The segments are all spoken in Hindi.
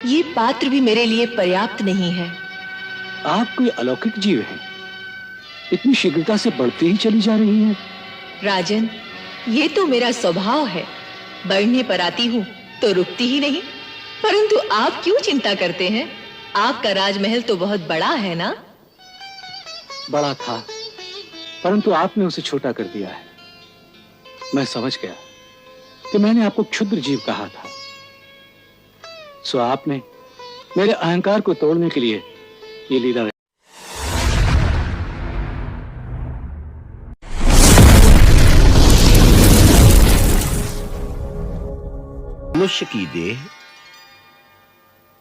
ये पात्र भी मेरे लिए पर्याप्त नहीं है। आप कोई अलौकिक जीव हैं, इतनी शीघ्रता से बढ़ती ही चली जा रही हैं। राजन, ये तो मेरा स्वभाव है। बढ़ने पर आती हूँ तो रुकती ही नहीं। परंतु आप क्यों चिंता करते हैं? आपका राजमहल तो बहुत बड़ा है ना? बड़ा था, परंतु आपने उसे छोटा कर दिया है। मैं समझ गया कि मैंने आपको क्षुद्र जीव कहा था, सो आपने मेरे अहंकार को तोड़ने के लिए ये लीला रची। मनुष्य की देह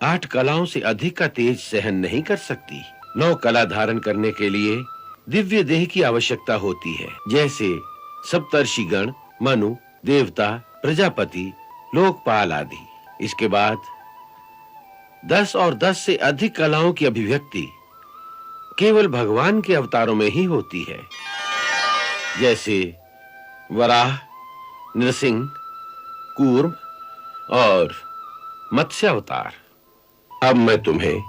8 कलाओं से अधिक का तेज सहन नहीं कर सकती। 9 कला धारण करने के लिए दिव्य देह की आवश्यकता होती है, जैसे सप्तर्षिगण, मनु, देवता, प्रजापति, लोकपाल आदि। इसके बाद 10 और 10 से अधिक कलाओं की अभिव्यक्ति केवल भगवान के अवतारों में ही होती है, जैसे वराह, नृसिंह, कूर्म और मत्स्य अवतार। अब मैं तुम्हें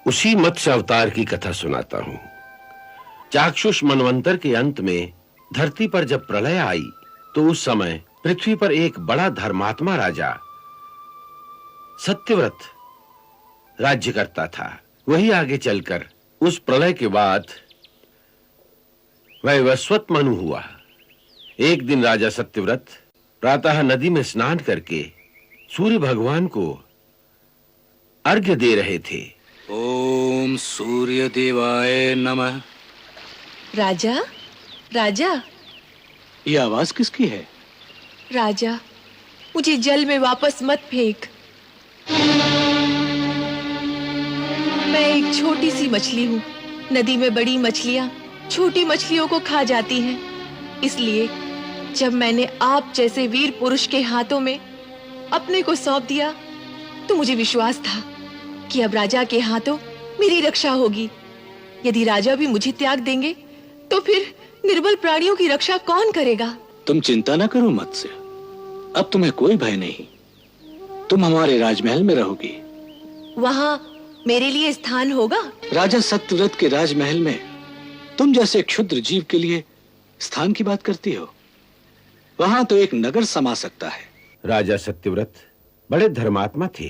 उसी मत्स्य अवतार की कथा सुनाता हूं। चाक्षुष मनवंतर के अंत में धरती पर जब प्रलय आई तो उस समय पृथ्वी पर एक बड़ा धर्मात्मा राजा सत्यव्रत राज्य करता था। वही आगे चलकर उस प्रलय के बाद वैवस्वत मनु हुआ। एक दिन राजा सत्यव्रत प्रातः नदी में स्नान करके सूर्य भगवान को अर्घ्य दे रहे थे। ओम सूर्य देवाय नमः। राजा, राजा, ये आवाज किसकी है? राजा, मुझे जल में वापस मत फेंक। मैं एक छोटी सी मछली हूँ। नदी में बड़ी मछलियाँ छोटी मछलियों को खा जाती हैं। इसलिए जब मैंने आप जैसे वीर पुरुष के हाथों में अपने को सौंप दिया तो मुझे विश्वास था कि अब राजा के हाथों मेरी रक्षा होगी। यदि राजा भी मुझे त्याग देंगे तो फिर निर्बल प्राणियों की रक्षा कौन करेगा? तुम चिंता न करो मत्स्य, अब तुम्हें कोई भय नहीं। तुम हमारे राजमहल में रहोगी। वहाँ मेरे लिए स्थान होगा? राजा सत्यव्रत के राजमहल में तुम जैसे क्षुद्र जीव के लिए स्थान की बात करती हो? वहां तो एक नगर समा सकता है। राजा सत्यव्रत बड़े धर्मात्मा थे,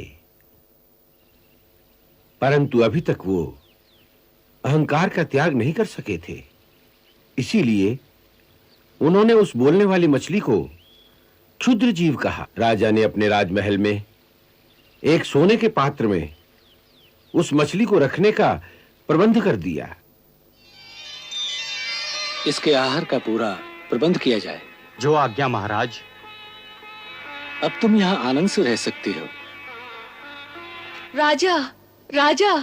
परंतु अभी तक वो अहंकार का त्याग नहीं कर सके थे। इसीलिए उन्होंने उस बोलने वाली मछली को क्षुद्र जीव कहा। राजा ने अपने राजमहल में एक सोने के पात्र में उस मछली को रखने का प्रबंध कर दिया। इसके आहार का पूरा प्रबंध किया जाए। जो आज्ञा महाराज। अब तुम यहाँ आनंद से रह सकती हो। राजा, राजा,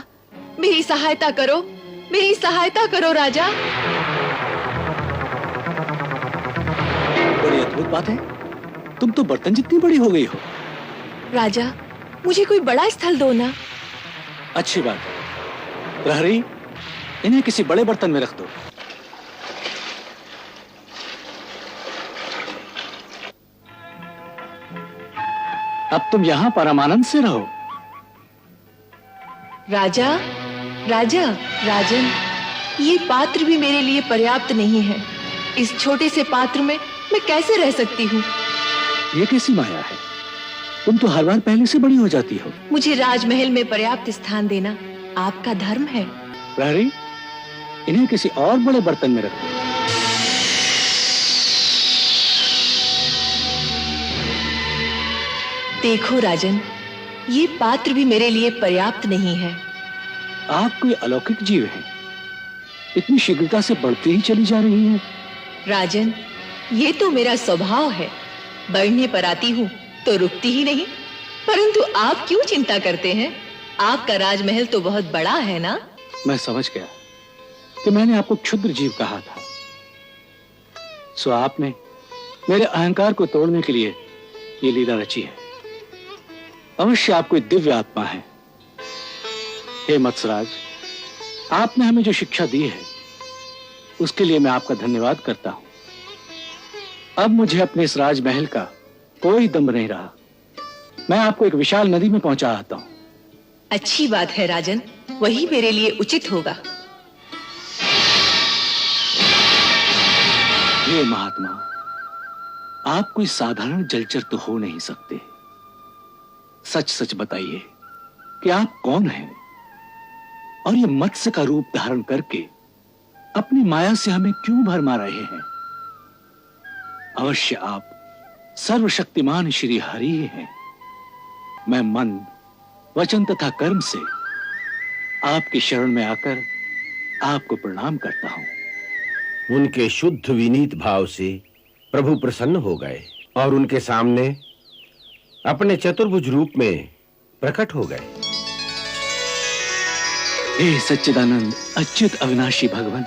मेरी सहायता करो, मेरी सहायता करो राजा। बड़ी अद्भुत बात है, तुम तो बर्तन जितनी बड़ी हो गई हो। राजा, मुझे कोई बड़ा स्थल दो ना। अच्छी बात है। प्रहरी, इन्हें किसी बड़े बर्तन में रख दो। अब तुम यहाँ परमानंद से रहो। राजा, राजा, राजन, ये पात्र भी मेरे लिए पर्याप्त नहीं है। इस छोटे से पात्र में मैं कैसे रह सकती हूँ? ये कैसी माया है? तुम तो हर बार पहले से बड़ी हो जाती हो। मुझे राजमहल में पर्याप्त स्थान देना आपका धर्म है। प्रहरी, इन्हें किसी और बड़े बर्तन में रखो। देखो राजन, ये पात्र भी मेरे लिए पर्याप्त नहीं है। आप कोई अलौकिक जीव हैं, इतनी शीघ्रता से बढ़ती ही चली जा रही हैं। राजन, ये तो मेरा स्वभाव है। बढ़ने पर आती हूँ तो रुकती ही नहीं। परंतु आप क्यों चिंता करते हैं? आपका राजमहल तो बहुत बड़ा है ना? मैं समझ गया कि मैंने आपको क्षुद्र जीव कहा था, सो आपने मेरे अहंकार को तोड़ने के लिए ये लीला रची है। अवश्य आप कोई दिव्य आत्मा है। हे मत्सराज, आपने हमें जो शिक्षा दी है उसके लिए मैं आपका धन्यवाद करता हूं। अब मुझे अपने इस राजमहल का कोई दम नहीं रहा। मैं आपको एक विशाल नदी में पहुंचा आता हूं। अच्छी बात है राजन, वही मेरे लिए उचित होगा। ये महात्मा, आप कोई साधारण जलचर तो हो नहीं सकते। सच सच बताइए कि आप कौन हैं और ये मत्स्य का रूप धारण करके अपनी माया से हमें क्यों भरमा रहे हैं? अवश्य आप सर्वशक्तिमान श्री हरि ही हैं। मैं मन, वचन तथा कर्म से आपकी शरण में आकर आपको प्रणाम करता हूं। उनके शुद्ध विनीत भाव से प्रभु प्रसन्न हो गए और उनके सामने अपने चतुर्भुज रूप में प्रकट हो गए। हे सच्चिदानंद अच्युत अविनाशी भगवान,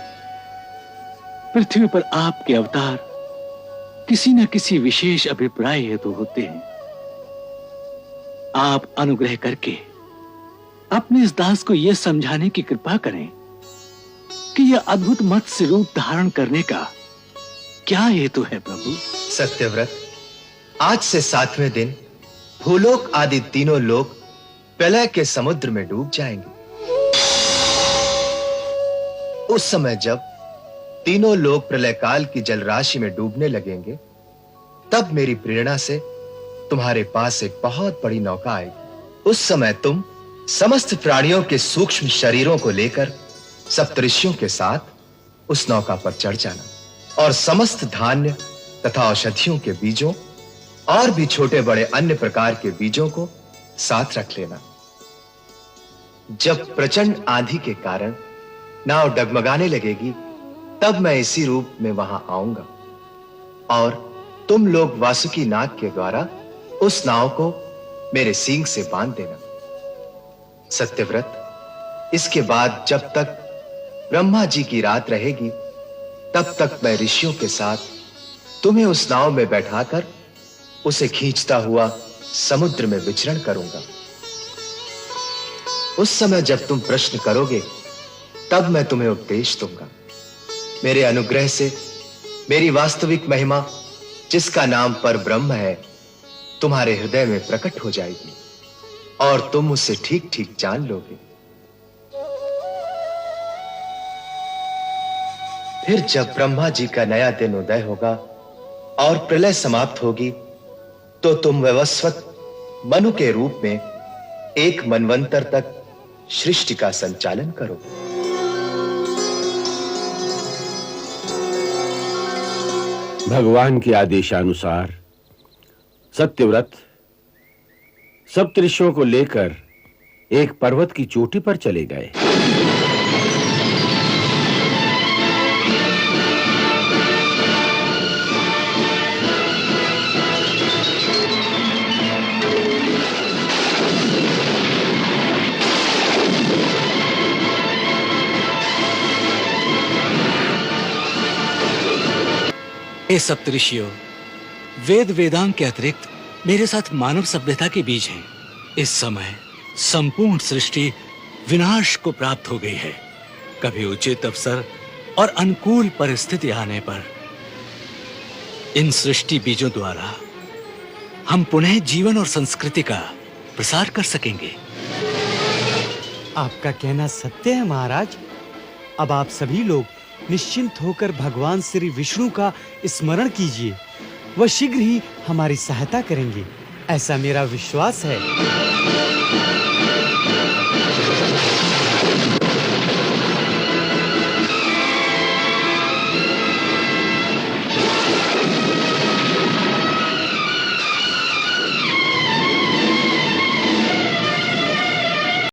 पृथ्वी पर आपके अवतार किसी न किसी विशेष अभिप्राय हेतु होते हैं। आप अनुग्रह करके अपने इस दास को यह समझाने की कृपा करें कि यह अद्भुत मत्स्य रूप धारण करने का क्या हेतु है प्रभु? सत्यव्रत, आज से 7वें दिन भूलोक आदि तीनों लोक प्रलय के समुद्र में डूब जाएंगे। उस समय जब तीनों लोग प्रलय काल की जलराशि में डूबने लगेंगे, तब मेरी प्रेरणा से तुम्हारे पास एक बहुत बड़ी नौका आएगी। उस समय तुम समस्त प्राणियों के सूक्ष्म शरीरों को लेकर सप्तऋषियों के साथ उस नौका पर चढ़ जाना और समस्त धान्य तथा औषधियों के बीजों और भी छोटे बड़े अन्य प्रकार के बीजों को साथ रख लेना। जब प्रचंड आंधी के कारण नाव डगमगाने लगेगी, तब मैं इसी रूप में वहां आऊंगा और तुम लोग वासुकी नाग के द्वारा उस नाव को मेरे सींग से बांध देना। सत्यव्रत, इसके बाद जब तक ब्रह्मा जी की रात रहेगी, तब तक मैं ऋषियों के साथ तुम्हें उस नाव में बैठाकर उसे खींचता हुआ समुद्र में विचरण करूंगा। उस समय जब तुम प्रश्न करोगे, तब मैं तुम्हें उपदेश दूंगा। मेरे अनुग्रह से मेरी वास्तविक महिमा, जिसका नाम पर ब्रह्म है, तुम्हारे हृदय में प्रकट हो जाएगी और तुम उसे ठीक ठीक जान लोगे। फिर जब ब्रह्मा जी का नया दिन उदय होगा और प्रलय समाप्त होगी, तो तुम वैवस्वत मनु के रूप में एक मनवंतर तक सृष्टि का संचालन करो। भगवान के आदेशानुसार सत्यव्रत सप्तऋषियों को लेकर एक पर्वत की चोटी पर चले गए। हे सप्तऋषियों, वेद वेदांग के अतिरिक्त मेरे साथ मानव सभ्यता के बीज हैं। इस समय संपूर्ण सृष्टि विनाश को प्राप्त हो गई है। कभी उचित अवसर और अनुकूल परिस्थिति आने पर इन सृष्टि बीजों द्वारा हम पुनः जीवन और संस्कृति का प्रसार कर सकेंगे। आपका कहना सत्य है महाराज। अब आप सभी लोग निश्चिंत होकर भगवान श्री विष्णु का स्मरण कीजिए। वह शीघ्र ही हमारी सहायता करेंगे, ऐसा मेरा विश्वास है।